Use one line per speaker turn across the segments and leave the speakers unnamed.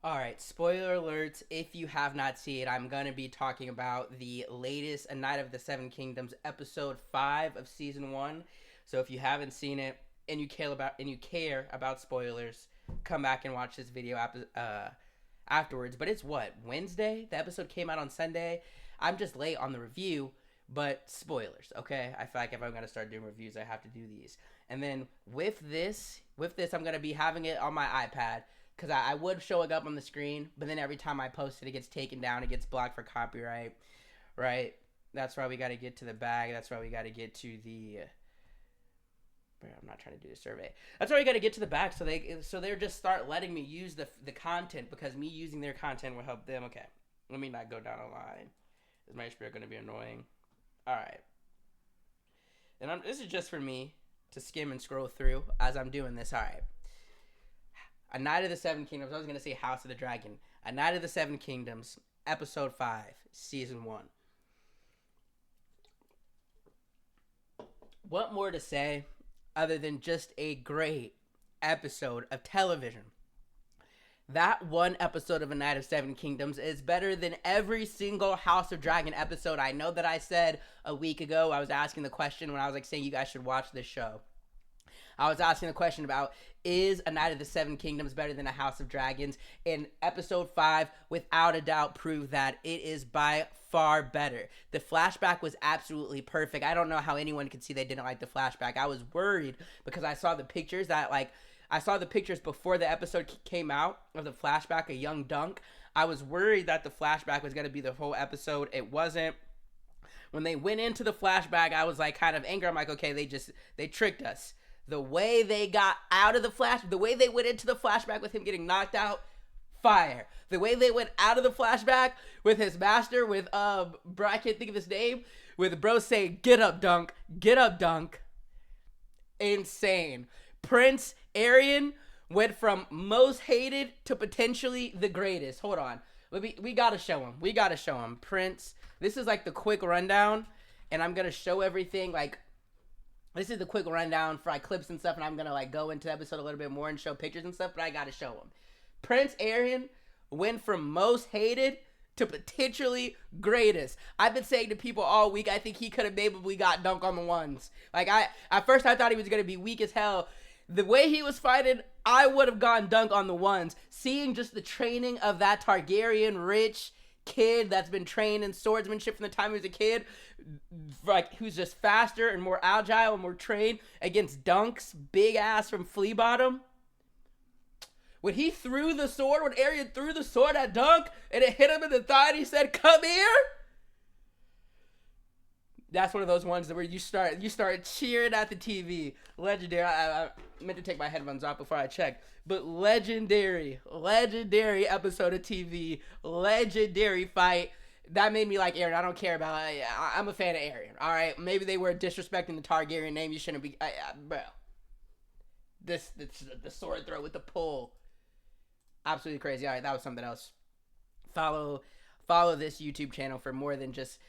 All right, spoiler alerts. If you have not seen it, I'm going to be talking about the latest A Night of the Seven Kingdoms, episode 5 of season 1. So if you haven't seen it and you care about spoilers, come back and watch this video afterwards. But it's what? Wednesday? The episode came out on Sunday. I'm just late on the review, but spoilers, okay? I feel like if I'm going to start doing reviews, I have to do these. And then with this I'm going to be having it on my iPad because I would show it up on the screen, but then every time I post it, it gets taken down. It gets blocked for copyright, right? That's why we got to get to the bag. That's why we got to get to the. I'm not trying to do a survey. That's why we got to get to the back, so they're just start letting me use the content because me using their content will help them. Okay, let me not go down a line. Is my spirit going to be annoying? All right, and this is just for me to skim and scroll through as I'm doing this. All right. A Night of the Seven Kingdoms. I was going to say House of the Dragon. A Night of the Seven Kingdoms, Episode 5, Season 1. What more to say other than just a great episode of television? That one episode of A Night of Seven Kingdoms is better than every single House of Dragon episode. I know that I said a week ago, I was asking the question when I was like saying you guys should watch this show. I was asking the question about is A Night of the Seven Kingdoms better than A House of Dragons? And episode 5, without a doubt, proved that it is by far better. The flashback was absolutely perfect. I don't know how anyone could see they didn't like the flashback. I was worried because I saw the pictures before the episode came out of the flashback of young Dunk. I was worried that the flashback was going to be the whole episode. It wasn't. When they went into the flashback, I was like kind of angry. I'm like, okay, they tricked us. The way they got out of the way they went into the flashback with him getting knocked out, fire. The way they went out of the flashback with his master, with bro, I can't think of his name, with bro saying, get up, Dunk, insane. Prince Arian went from most hated to potentially the greatest. Hold on. We gotta show him. Prince, this is like the quick rundown, and I'm gonna show everything like this is the quick rundown for like clips and stuff, and I'm gonna like go into the episode a little bit more and show pictures and stuff, but I gotta show them. Prince Arian went from most hated to potentially greatest. I've been saying to people all week, I think he could have maybe got Dunk on the ones. Like at first I thought he was gonna be weak as hell. The way he was fighting, I would have gone Dunk on the ones. Seeing just the training of that Targaryen rich kid that's been trained in swordsmanship from the time he was a kid, like who's just faster and more agile and more trained against Dunk's big ass from Flea Bottom. When Arian threw the sword at Dunk and it hit him in the thigh and he said, "Come here." That's one of those ones where you start cheering at the TV. Legendary. I meant to take my headphones off before I checked, but legendary episode of TV. Legendary fight. That made me like Aaron. I don't care about. I'm a fan of Aaron. All right, maybe they were disrespecting the Targaryen name. You shouldn't be, bro. This the sword throw with the pull, absolutely crazy. All right, that was something else. Follow this YouTube channel for more than just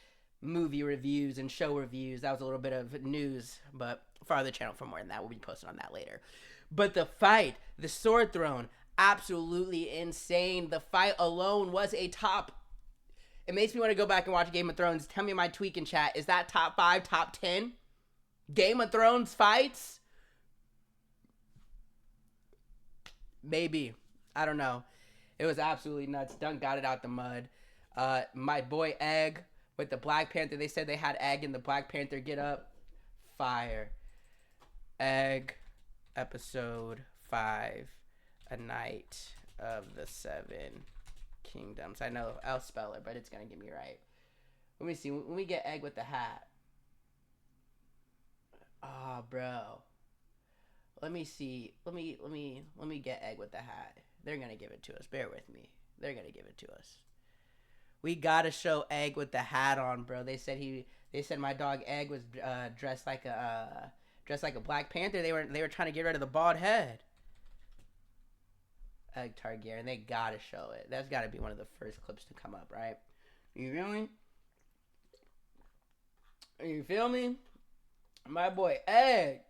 movie reviews and show reviews. That was a little bit of news, but follow the channel for more than that. We'll be posting on that later. But the fight, the sword throne, absolutely insane. The fight alone was a top. It makes me want to go back and watch Game of Thrones. Tell me my tweak in chat. Is that top 5, top 10? Game of Thrones fights? Maybe. I don't know. It was absolutely nuts. Dunk got it out the mud. My boy Egg with the Black Panther. They said they had Egg in the Black Panther get up. Fire. Egg, episode 5, A Night of the Seven Kingdoms. I know I'll spell it, but it's gonna get me right. Let me see. When we get Egg with the hat. Oh, bro. Let me see. Let me get Egg with the hat. They're gonna give it to us. Bear with me. They're gonna give it to us. We gotta show Egg with the hat on, bro. They said my dog Egg was dressed like a Black Panther. They were trying to get rid of the bald head. Egg Targaryen. They gotta show it. That's gotta be one of the first clips to come up, right? You feel me? You feel me? My boy Egg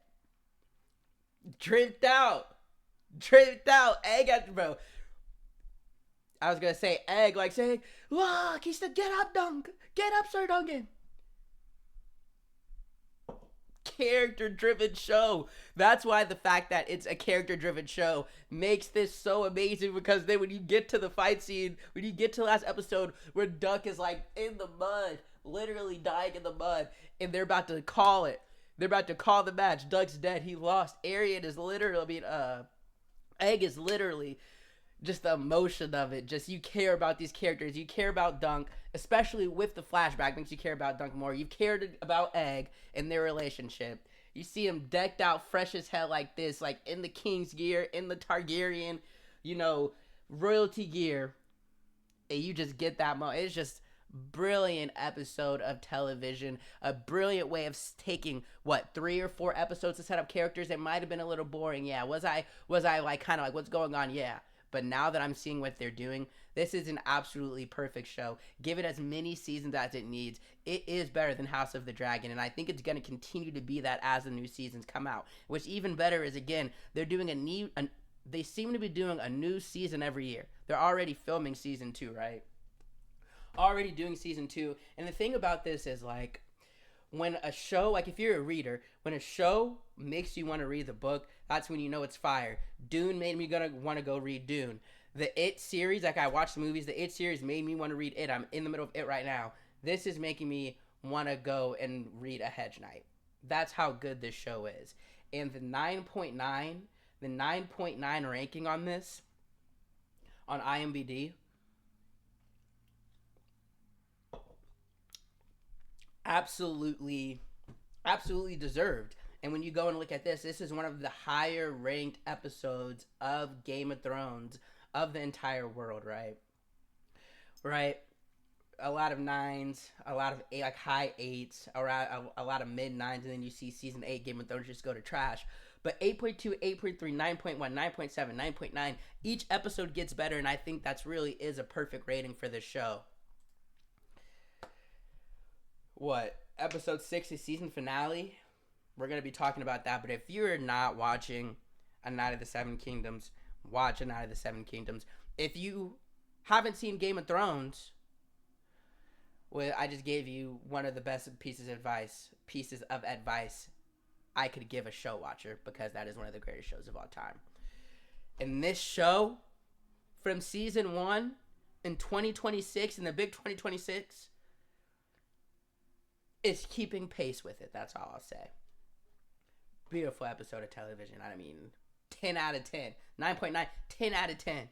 dripped out. Egg, bro. I was gonna say Egg, like saying, "Look," he said, "Get up, Dunk. Get up, Sir Duncan." Character-driven show. That's why the fact that it's a character-driven show makes this so amazing, because then when you get to the fight scene, when you get to the last episode where Dunk is like in the mud, literally dying in the mud, and they're about to call it. They're about to call the match. Dunk's dead. He lost. Arian is literally, Egg is literally just the emotion of it. Just, you care about these characters. You care about Dunk, especially with the flashback. Makes you care about Dunk more. You've cared about Egg and their relationship. You see him decked out fresh as hell like this, like in the King's gear, in the Targaryen, royalty gear. And you just get that moment. It's just brilliant episode of television. A brilliant way of taking, 3 or 4 episodes to set up characters. It might have been a little boring. Yeah. Was I like kind of like, what's going on? Yeah. But now that I'm seeing what they're doing, this is an absolutely perfect show. Give it as many seasons as it needs. It is better than House of the Dragon, and I think it's going to continue to be that as the new seasons come out. What's even better is, again, they're doing they seem to be doing a new season every year. They're already filming season 2, right? Already doing season 2. And the thing about this is, like, when a show, like if you're a reader, when a show makes you want to read the book, that's when you know it's fire. Dune made me want to go read Dune. The It series, like I watched the movies, the It series made me want to read It. I'm in the middle of It right now. This is making me want to go and read A Hedge Knight. That's how good this show is. And the 9.9 ranking on this, on IMDb, absolutely deserved. And when you go and look at this is one of the higher ranked episodes of Game of Thrones of the entire world, right? A lot of 9s, a lot of like high 8s, around a lot of mid 9s, and then you see season 8 Game of Thrones just go to trash. But 8.2, 8.3, 9.1, 9.7, 9.9, each episode gets better, and I think that's really is a perfect rating for this show. Episode 6 is season finale. We're going to be talking about that. But if you're not watching A Night of the Seven Kingdoms, watch A Night of the Seven Kingdoms. If you haven't seen Game of Thrones, well, I just gave you one of the best pieces of advice I could give a show watcher, because that is one of the greatest shows of all time. And this show, from season 1 in 2026, in the big 2026, is keeping pace with it. That's all I'll say. Beautiful episode of television. I mean, 10 out of 10. 9.9, 10 out of 10.